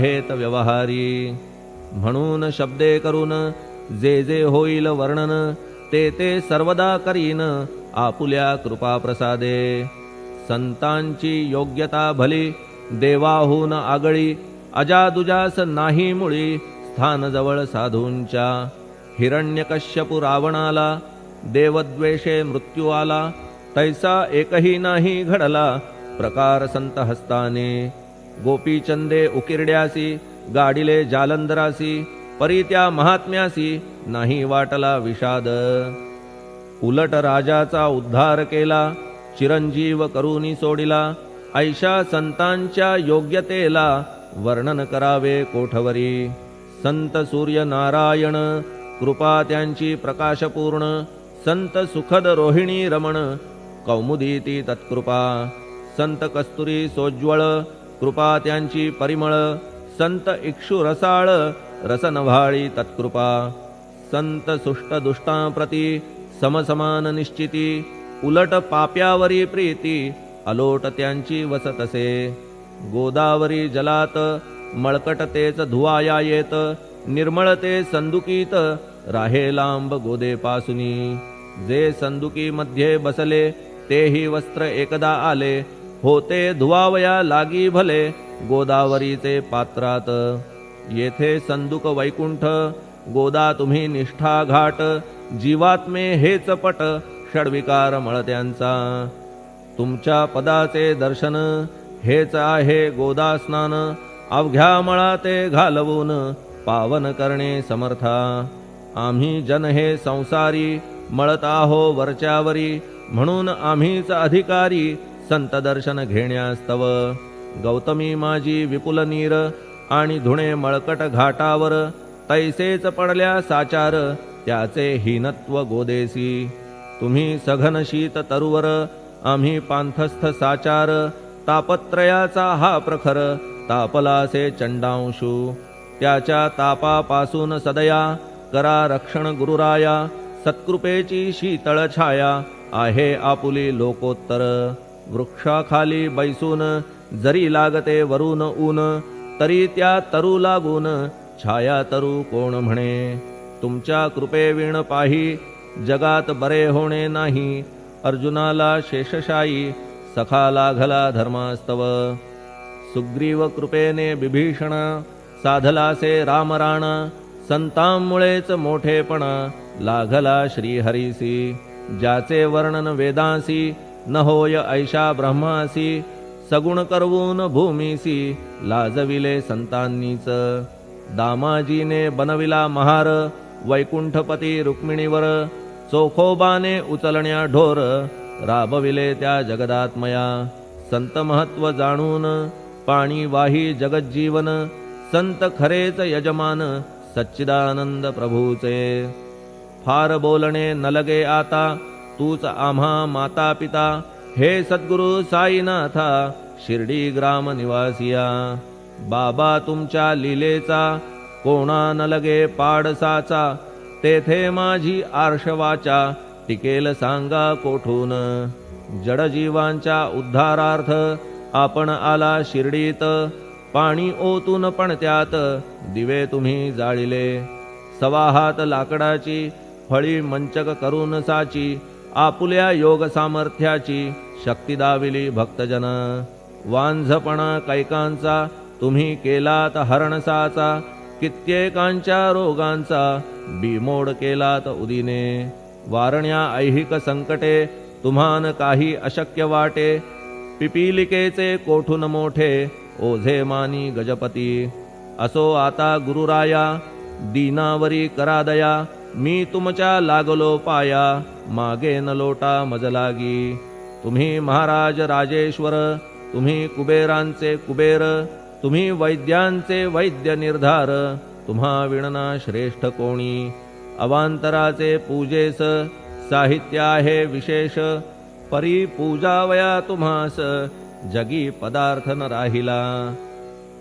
हेत व्यवहारी. म्हणून शब्दे करून जे जे होईल वर्णन, ते ते सर्वदा करीन आपुल्या कृपा प्रसादे. संतांची योग्यता भली देवाहून आगळी, अजादुजास नाही मुळी स्थान जवळ साधूंच्या. हिरण्यकश्यपु रावणाला देवद्वेषे मृत्यू आला, तैसा एकही नाही घडला प्रकार संत हस्ताने. गोपीचंदे उकिरड्यासी गाडिले जालंधरासी, परी त्या महात्म्यासी नाही वाटला विषाद. उलट राजाचा उद्धार केला चिरंजीव करूनी सोडिला, ऐशा संतांच्या योग्यतेला वर्णन करावे कोठवरी. संत सूर्य नारायण कृपा त्यांची प्रकाशपूर्ण, संत सुखद रोहिणी रमण कौमुदी ती तत्कृपा. संत कस्तुरी सोज्वळ कृपा त्यांची परिमळ, संत इक्षु रसाळ रसनव्हाळी तत्कृपा. संत सुष्ट दुष्टांप्रती समसमान निश्चिती, उलट पाप्यावरी प्रीती अलोट त्यांची वसतसे. गोदावरी जलात मळकट तेच धुवाया येत, निर्मळ ते संदुकीत राहे लांब गोदेपासुनी. जे संदुकी मध्ये बसले तेही वस्त्र एकदा आले, होते धुवावया लागी भले गोदावरीचे पात्रात. येथे संदुक वैकुंठ गोदा तुम्ही निष्ठा घाट, जीवात्मे हेच पट षड्विकार मळत्यांचा. तुमच्या पदाचे दर्शन हेच आहे गोदा स्नान, अवघ्या मळा ते घालवून पावन करणे समर्था. आम्ही जन हे संसारी मळत आहो वरच्यावरी, म्हणून आम्हीच अधिकारी संत दर्शन घेण्यास्तव. गौतमी माझी विपुल नीर आणि धुणे मळकट घाटावर, तैसेच पडल्या साचार त्याचे हीनत्व गोदेसी. तुम्ही सघन शीत तरुवर आम्ही पांथस्थ साचार, तापत्रयाचा हा प्रखर तापलासे चंडांशू. त्याच्या तापापासून सदया करा रक्षण गुरुराया, सत्कृपेची शीतळ छाया आहे आपुली लोकोत्तर. वृक्षाखाली बैसून जरी लागते वरून ऊन, तरी त्या तरू लागून छाया तरू कोण म्हणे. तुमच्या कृपेविण पाही जगात बरे होणे नाही, अर्जुनाला शेषशायी सखा लागला धर्मास्तव. सुग्रीव कृपेने बिभीषण साधलासे रामराणा, संतांमुळेच मोठेपणा लागला श्रीहरीसी. ज्याचे वर्णन वेदांसी न होय ऐशा ब्रह्मासी, सगुण करवून भूमीसी लाजविले संतांनीच. दामाजीने बनविला महार वैकुंठपती रुक्मिणीवर, चोखोबाने उचलण्या ढोर राबविले त्या जगदात्मया. संत महत्व जाणून पाणी वाही जगज्जीवन, संत खरेच यजमान सच्चिदानंद प्रभूचे. फार बोलणे न लगे आता तूच आम्हा माता पिता, हे सद्गुरु साईनाथा शिर्डी ग्राम निवासिया. बाबा तुमच्या लीलेचा कोणा न लगे पाडसाचा, तेथे माझी आर्षवाचा टिकेल सांगा कोठून. जडजीवांच्या उद्धारार्थ आपण आला शिर्डीत, पाणी ओतून पण त्यात दिवे तुम्ही जाळिले. सवाहात लाकडाची फळी मंचक करून साची, आपुल्या योग सामर्थ्याची शक्ती दाविली भक्तजन. वांझपणा कैकांचा तुम्ही केलात हरणसाचा, कित्येकांच्या रोगांचा बिमोड केलात उदिने. वारण्या ऐहिक संकटे तुम्हान काही अशक्य वाटे, पिपीलिकेचे कोठून मोठे ओझे मानी गजपती. असो आता गुरुराया दीनावरी करा दया, मी तुमच्या लागलो पाया मागे न लोटा मजलागी. तुम्ही महाराज राजेश्वर, तुम्ही कुबेरांचे कुबेर, तुम्ही वैद्यांचे वैद्य निर्धार, तुम्हा विणना श्रेष्ठ कोणी. अवांतराचे पूजेस साहित्य आहे विशेष, परी पूजावया तुम्हास जगी पदार्थ न राहिला.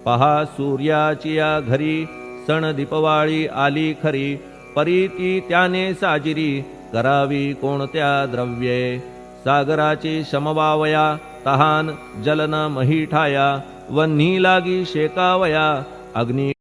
पहा सूर्याची या घरी सण दीपवाळी आली खरी, परी ती त्याने साजिरी करावी कोणत्या द्रव्ये. सागराची शमवावया तहान जलन मही ठाया, वन्ही लागी शेकावया अग्नी